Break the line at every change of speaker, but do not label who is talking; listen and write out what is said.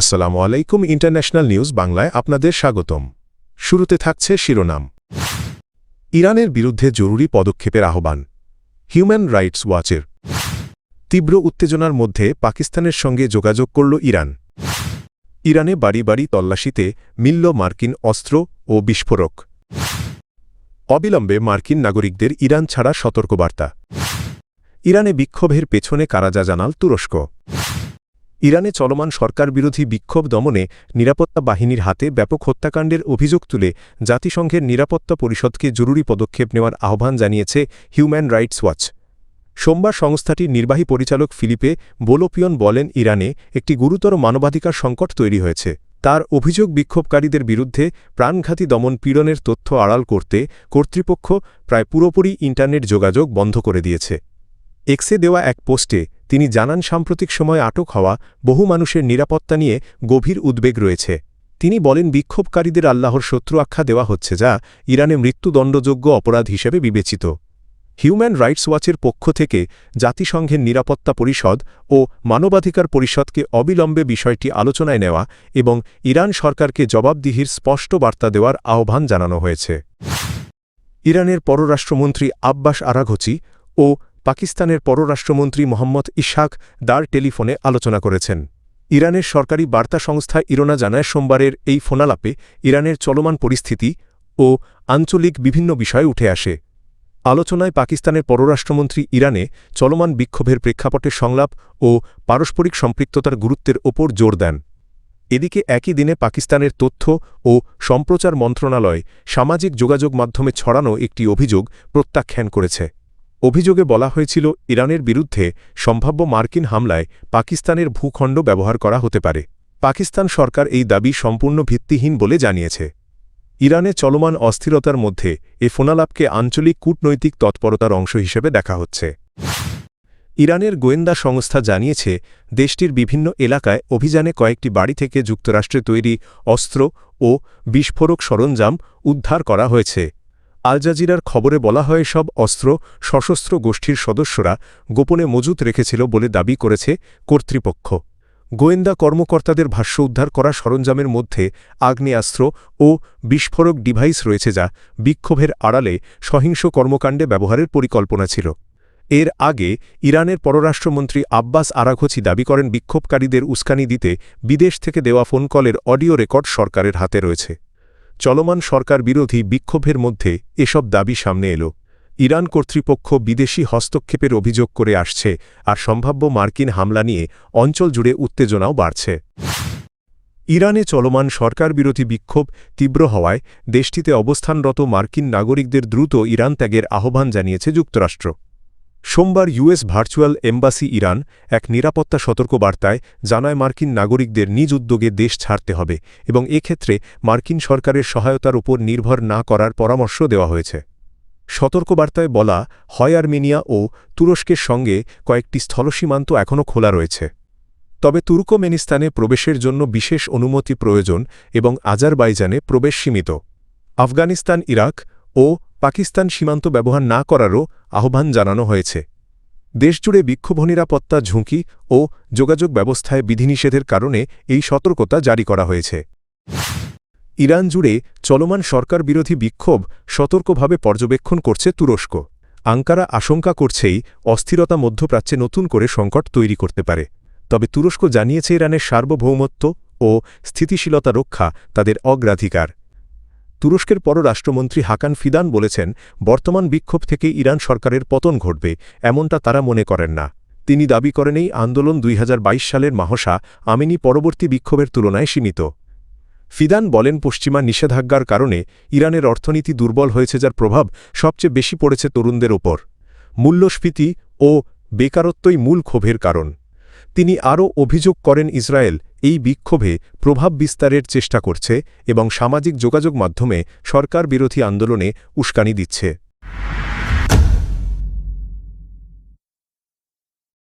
আসসালামু আলাইকুম international news বাংলায় আপনাদের স্বাগতম। শুরুতে থাকছে শিরোনাম। ইরানের বিরুদ্ধে জরুরি পদক্ষেপের আহ্বান হিউম্যান রাইটস ওয়াচের। তীব্র উত্তেজনার মধ্যে পাকিস্তানের সঙ্গে যোগাযোগ করল ইরান। ইরানে বাড়ি বাড়ি তল্লাশিতে মিলল মার্কিন অস্ত্র ও বিস্ফোরক। অবিলম্বে মার্কিন নাগরিকদের ইরান ছাড়া সতর্কবার্তা। ইরানে বিক্ষোভের পেছনে কারা জানাল তুরস্ক। ইরানে চলমান সরকারবিরোধী বিক্ষোভ দমনে নিরাপত্তা বাহিনীর হাতে ব্যাপক হত্যাকাণ্ডের অভিযোগ তুলে জাতিসংঘের নিরাপত্তা পরিষদকে জরুরি পদক্ষেপ নেওয়ার আহ্বান জানিয়েছে হিউম্যান রাইটস ওয়াচ। সোমবার সংস্থাটির নির্বাহী পরিচালক ফিলিপে বোলোপিয়ন বলেন, ইরানে একটি গুরুতর মানবাধিকার সংকট তৈরি হয়েছে। তার অভিযোগ, বিক্ষোভকারীদের বিরুদ্ধে প্রাণঘাতী দমন পীড়নের তথ্য আড়াল করতে কর্তৃপক্ষ প্রায় পুরোপুরি ইন্টারনেট যোগাযোগ বন্ধ করে দিয়েছে। এক্সে দেওয়া এক পোস্টে তিনি জানান, সাম্প্রতিক সময়ে আটক হওয়া বহু মানুষের নিরাপত্তা নিয়ে গভীর উদ্বেগ রয়েছে। তিনি বলেন, বিক্ষোভকারীদের আল্লাহর শত্রু আখ্যা দেওয়া হচ্ছে, যা ইরানে মৃত্যুদণ্ডযোগ্য অপরাধ হিসেবে বিবেচিত। হিউম্যান রাইটস ওয়াচের পক্ষ থেকে জাতিসংঘের নিরাপত্তা পরিষদ ও মানবাধিকার পরিষদকে অবিলম্বে বিষয়টি আলোচনায় নেওয়া এবং ইরান সরকারকে জবাবদিহির স্পষ্ট বার্তা দেওয়ার আহ্বান জানানো হয়েছে। ইরানের পররাষ্ট্রমন্ত্রী আব্বাস আরাঘচি ও পাকিস্তানের পররাষ্ট্রমন্ত্রী মোহাম্মদ ইসহাক দার টেলিফোনে আলোচনা করেছেন। ইরানের সরকারি বার্তা সংস্থা ইরনা জানায়, সোমবারের এই ফোনালাপে ইরানের চলমান পরিস্থিতি ও আঞ্চলিক বিভিন্ন বিষয় উঠে আসে। আলোচনায় পাকিস্তানের পররাষ্ট্রমন্ত্রী ইরানে চলমান বিক্ষোভের প্রেক্ষাপটে সংলাপ ও পারস্পরিক সম্পৃক্ততার গুরুত্বের ওপর জোর দেন। এদিকে একই দিনে পাকিস্তানের তথ্য ও সম্প্রচার মন্ত্রণালয় সামাজিক যোগাযোগ মাধ্যমে ছড়ানো একটি অভিযোগ প্রত্যাখ্যান করেছে। অভিযোগে বলা হয়েছিল, ইরানের বিরুদ্ধে সম্ভাব্য মার্কিন হামলায় পাকিস্তানের ভূখণ্ড ব্যবহার করা হতে পারে। পাকিস্তান সরকার এই দাবি সম্পূর্ণ ভিত্তিহীন বলে জানিয়েছে। ইরানে চলমান অস্থিরতার মধ্যে এ ফোনালাপকে আঞ্চলিক কূটনৈতিক তৎপরতার অংশ হিসেবে দেখা হচ্ছে। ইরানের গোয়েন্দা সংস্থা জানিয়েছে, দেশটির বিভিন্ন এলাকায় অভিযানে কয়েকটি বাড়ি থেকে যুক্তরাষ্ট্রে তৈরি অস্ত্র ও বিস্ফোরক সরঞ্জাম উদ্ধার করা হয়েছে। আল জাজিরার খবরে বলা হয়, সব অস্ত্র সশস্ত্র গোষ্ঠীর সদস্যরা গোপনে মজুত রেখেছিল বলে দাবি করেছে কর্তৃপক্ষ। গোয়েন্দা কর্মকর্তাদের ভাষ্য, উদ্ধার করা সরঞ্জামের মধ্যে আগ্নেয়াস্ত্র ও বিস্ফোরক ডিভাইস রয়েছে, যা বিক্ষোভের আড়ালে সহিংস কর্মকাণ্ডে ব্যবহারের পরিকল্পনা ছিল। এর আগে ইরানের পররাষ্ট্রমন্ত্রী আব্বাস আরাঘচি দাবি করেন, বিক্ষোভকারীদের উস্কানি দিতে বিদেশ থেকে দেওয়া ফোন কলের অডিও রেকর্ড সরকারের হাতে রয়েছে। চলমান সরকার বিরোধী বিক্ষোভের মধ্যে এসব দাবি সামনে এলো। ইরান কর্তৃপক্ষ বিদেশি হস্তক্ষেপের অভিযোগ করে আসছে, আর সম্ভাব্য মার্কিন হামলা নিয়ে অঞ্চল জুড়ে উত্তেজনাও বাড়ছে। ইরানে চলমান সরকার বিরোধী বিক্ষোভ তীব্র হওয়ায় দেশটিতে অবস্থানরত মার্কিন নাগরিকদের দ্রুত ইরান ত্যাগের আহ্বান জানিয়েছে যুক্তরাষ্ট্র। সোমবার ইউএস ভার্চুয়াল এম্বাসি ইরান এক নিরাপত্তা সতর্কবার্তায় জানায়, মার্কিন নাগরিকদের নিজ উদ্যোগে দেশ ছাড়তে হবে এবং এক্ষেত্রে মার্কিন সরকারের সহায়তার উপর নির্ভর না করার পরামর্শ দেওয়া হয়েছে। সতর্কবার্তায় বলা হয়, আর্মেনিয়া ও তুরস্কের সঙ্গে কয়েকটি স্থলসীমান্ত এখনও খোলা রয়েছে, তবে তুর্কমেনিস্তানে প্রবেশের জন্য বিশেষ অনুমতি প্রয়োজন এবং আজারবাইজানে প্রবেশ সীমিত। আফগানিস্তান, ইরাক ও পাকিস্তান সীমান্ত ব্যবহার না করারও আহ্বান জানানো হয়েছে। দেশজুড়ে বিক্ষোভ, নিরাপত্তা ঝুঁকি ও যোগাযোগ ব্যবস্থায় বিধিনিষেধের কারণে এই সতর্কতা জারি করা হয়েছে। ইরান জুড়ে চলমান সরকার বিরোধী বিক্ষোভ সতর্কভাবে পর্যবেক্ষণ করছে তুরস্ক। আঙ্কারা আশঙ্কা করছেই অস্থিরতা মধ্যপ্রাচ্যে নতুন করে সংকট তৈরি করতে পারে। তবে তুরস্ক জানিয়েছে, ইরানের সার্বভৌমত্ব ও স্থিতিশীলতা রক্ষা তাদের অগ্রাধিকার। তুরস্কের পররাষ্ট্রমন্ত্রী হাকান ফিদান বলেছেন, বর্তমান বিক্ষোভ থেকে ইরান সরকারের পতন ঘটবে এমনটা তারা মনে করেন না। তিনি দাবি করেন, এই আন্দোলন ২০২২ সালের মাহসা আমিনি পরবর্তী বিক্ষোভের তুলনায় সীমিত। ফিদান বলেন, পশ্চিমা নিষেধাজ্ঞার কারণে ইরানের অর্থনীতি দুর্বল হয়েছে, যার প্রভাব সবচেয়ে বেশি পড়েছে তরুণদের ওপর। মূল্যস্ফীতি ও বেকারত্বই মূল ক্ষোভের কারণ। তিনি আরও অভিযোগ করেন, ইসরায়েল এই বিক্ষোভে প্রভাব বিস্তারের চেষ্টা করছে এবং সামাজিক যোগাযোগ মাধ্যমে সরকার বিরোধী আন্দোলনে উস্কানি দিচ্ছে।